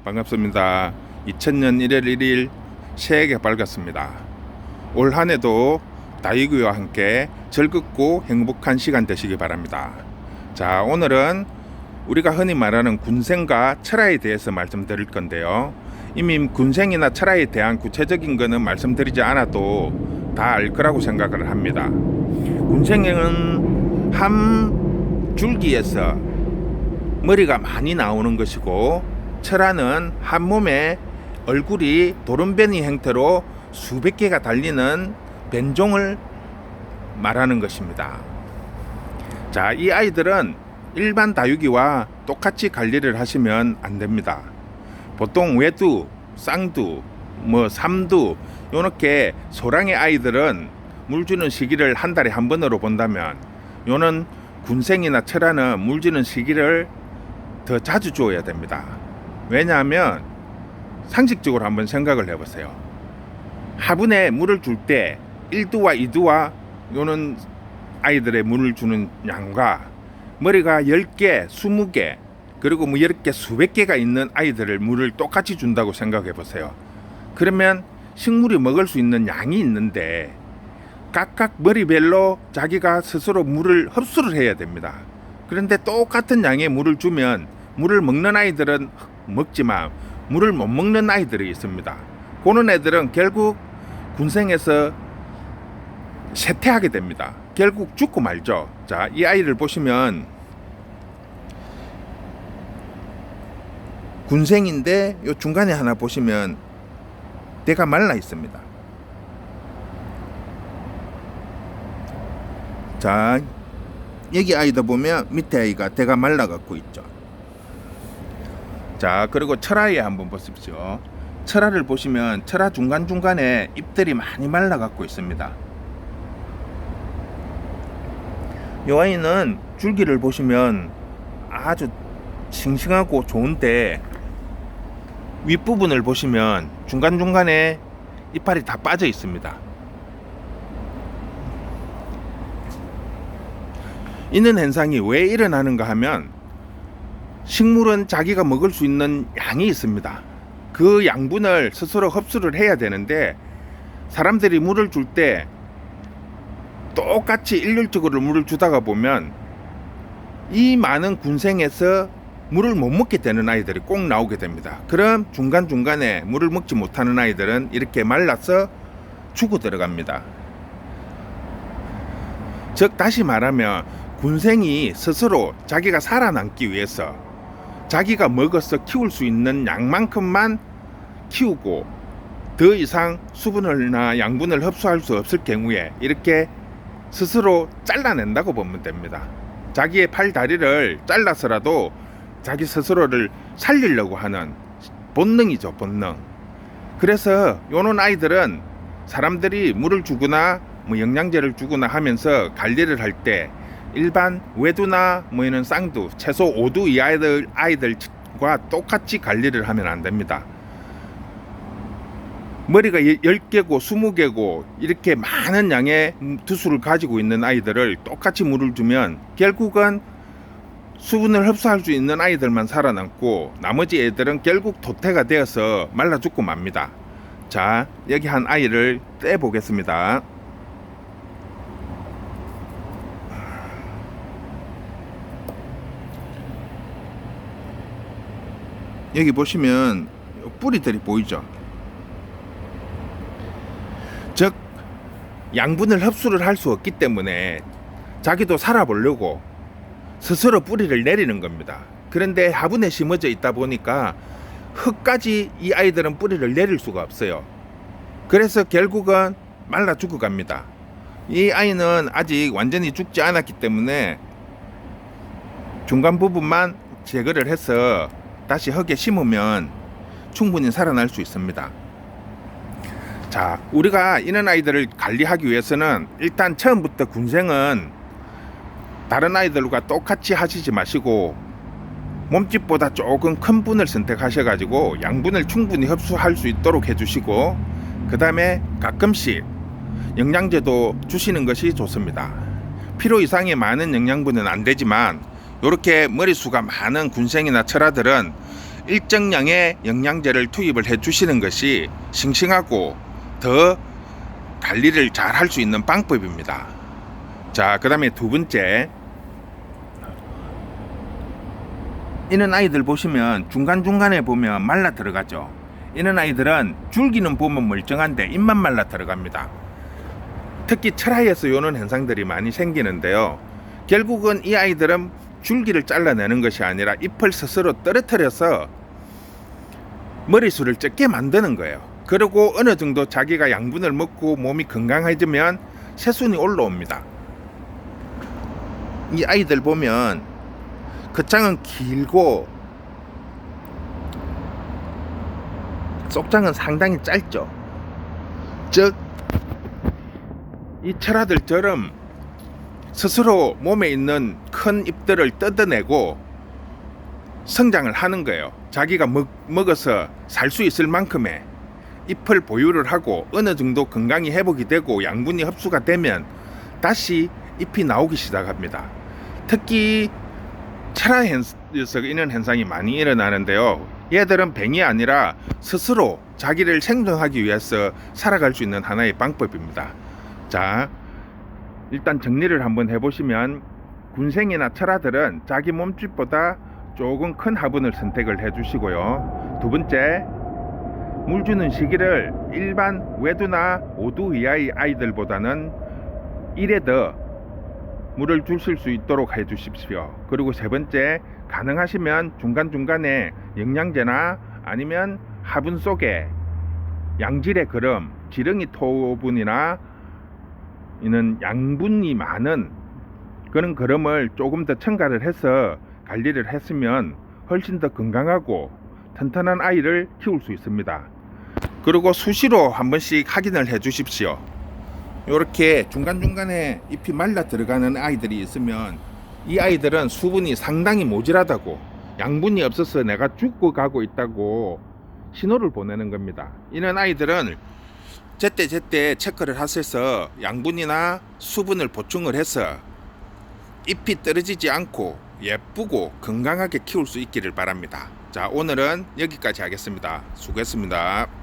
반갑습니다. 2000년 1월 1일 새해가 밝았습니다. 올 한해도 다육이와 함께 즐겁고 행복한 시간 되시기 바랍니다. 자, 오늘은 우리가 흔히 말하는 군생과 철화에 대해서 말씀드릴 건데요. 이미 군생이나 철화에 대한 구체적인 거는 말씀드리지 않아도 다 알 거라고 생각을 합니다. 군생은 한 줄기에서 머리가 많이 나오는 것이고, 철화는 한 몸에 얼굴이 도른변이 형태로 수백 개가 달리는 변종을 말하는 것입니다. 자, 이 아이들은 일반 다육이와 똑같이 관리를 하시면 안 됩니다. 보통 외두, 쌍두, 삼두 요렇게 소량의 아이들은 물 주는 시기를 한 달에 한 번으로 본다면, 요는 군생이나 철화는 물 주는 시기를 더 자주 줘야 됩니다. 왜냐하면 상식적으로 한번 생각을 해보세요. 화분에 물을 줄 때 1두와 2두와 요는 아이들의 물을 주는 양과 머리가 10개, 20개 그리고 10개, 수백 개가 있는 아이들을 물을 똑같이 준다고 생각해 보세요. 그러면 식물이 먹을 수 있는 양이 있는데 각각 머리별로 자기가 스스로 물을 흡수를 해야 됩니다. 그런데 똑같은 양의 물을 주면 물을 먹는 아이들은 먹지만 물을 못 먹는 아이들이 있습니다. 그런 애들은 결국 군생에서 쇠퇴하게 됩니다. 결국 죽고 말죠. 자, 이 아이를 보시면 군생인데 요 중간에 하나 보시면 대가 말라 있습니다. 자, 여기 아이도 보면 밑에 아이가 대가 말라 갖고 있죠. 자, 그리고 철화에 한번 보십시오. 철화를 보시면 철화 중간중간에 잎들이 많이 말라 갖고 있습니다. 이 아이는 줄기를 보시면 아주 싱싱하고 좋은데 윗부분을 보시면 중간중간에 이파리 다 빠져 있습니다. 이런 현상이 왜 일어나는가 하면, 식물은 자기가 먹을 수 있는 양이 있습니다. 그 양분을 스스로 흡수를 해야 되는데, 사람들이 물을 줄 때 똑같이 일률적으로 물을 주다가 보면 이 많은 군생에서 물을 못 먹게 되는 아이들이 꼭 나오게 됩니다. 그럼 중간중간에 물을 먹지 못하는 아이들은 이렇게 말라서 죽어 들어갑니다. 즉, 다시 말하면 군생이 스스로 자기가 살아남기 위해서 자기가 먹어서 키울 수 있는 양만큼만 키우고 더 이상 수분이나 양분을 흡수할 수 없을 경우에 이렇게 스스로 잘라낸다고 보면 됩니다. 자기의 팔 다리를 잘라서라도 자기 스스로를 살리려고 하는 본능이죠, 본능. 그래서 요런 아이들은 사람들이 물을 주거나 영양제를 주거나 하면서 관리를 할 때 일반 외두나 이런 쌍두, 최소 5두 이 아이들과 똑같이 관리를 하면 안 됩니다. 머리가 10개고 20개고 이렇게 많은 양의 두수를 가지고 있는 아이들을 똑같이 물을 주면 결국은 수분을 흡수할 수 있는 아이들만 살아남고 나머지 애들은 결국 도태가 되어서 말라 죽고 맙니다. 자, 여기 한 아이를 떼 보겠습니다. 여기 보시면 뿌리들이 보이죠. 즉, 양분을 흡수를 할 수 없기 때문에 자기도 살아보려고 스스로 뿌리를 내리는 겁니다. 그런데 화분에 심어져 있다 보니까 흙까지 이 아이들은 뿌리를 내릴 수가 없어요. 그래서 결국은 말라 죽어갑니다. 이 아이는 아직 완전히 죽지 않았기 때문에 중간 부분만 제거를 해서 다시 흙에 심으면 충분히 살아날 수 있습니다. 자, 우리가 이런 아이들을 관리하기 위해서는 일단 처음부터 군생은 다른 아이들과 똑같이 하시지 마시고 몸집보다 조금 큰 분을 선택하셔가지고 양분을 충분히 흡수할 수 있도록 해주시고, 그 다음에 가끔씩 영양제도 주시는 것이 좋습니다. 필요 이상의 많은 영양분은 안 되지만 이렇게 머리수가 많은 군생이나 철화들은 일정량의 영양제를 투입을 해 주시는 것이 싱싱하고 더 관리를 잘 할 수 있는 방법입니다. 자, 그 다음에 두 번째, 이런 아이들 보시면 중간중간에 보면 말라 들어가죠. 이런 아이들은 줄기는 보면 멀쩡한데 잎만 말라 들어갑니다. 특히 철화에서 이런 현상들이 많이 생기는데요. 결국은 이 아이들은 줄기를 잘라내는 것이 아니라 잎을 스스로 떨어뜨려서 머리수를 적게 만드는 거예요. 그리고 어느 정도 자기가 양분을 먹고 몸이 건강해지면 새순이 올라옵니다. 이 아이들 보면 겉장은 길고 속장은 상당히 짧죠. 즉, 이 철화들처럼 스스로 몸에 있는 큰 잎들을 뜯어내고 성장을 하는 거예요. 자기가 먹어서 살 수 있을 만큼의 잎을 보유를 하고 어느 정도 건강이 회복이 되고 양분이 흡수가 되면 다시 잎이 나오기 시작합니다. 특히 철화에서 이런 현상이 많이 일어나는데요. 얘들은 뱅이 아니라 스스로 자기를 생존하기 위해서 살아갈 수 있는 하나의 방법입니다. 자, 일단 정리를 한번 해보시면 군생이나 철화들은 자기 몸집보다 조금 큰 화분을 선택을 해주시고요. 두 번째, 물 주는 시기를 일반 외두나 5두 이하의 아이들보다는 1회 더 물을 주실 수 있도록 해주십시오. 그리고 세 번째, 가능하시면 중간중간에 영양제나 아니면 화분 속에 양질의 거름, 지렁이 토분이나 이는 양분이 많은 그런 거름을 조금 더 첨가를 해서 관리를 했으면 훨씬 더 건강하고 튼튼한 아이를 키울 수 있습니다. 그리고 수시로 한 번씩 확인을 해 주십시오. 이렇게 중간중간에 잎이 말라 들어가는 아이들이 있으면 이 아이들은 수분이 상당히 모자라다고, 양분이 없어서 내가 죽어가고 있다고 신호를 보내는 겁니다. 이런 아이들은 제때 체크를 하셔서 양분이나 수분을 보충을 해서 잎이 떨어지지 않고 예쁘고 건강하게 키울 수 있기를 바랍니다. 자, 오늘은 여기까지 하겠습니다. 수고했습니다.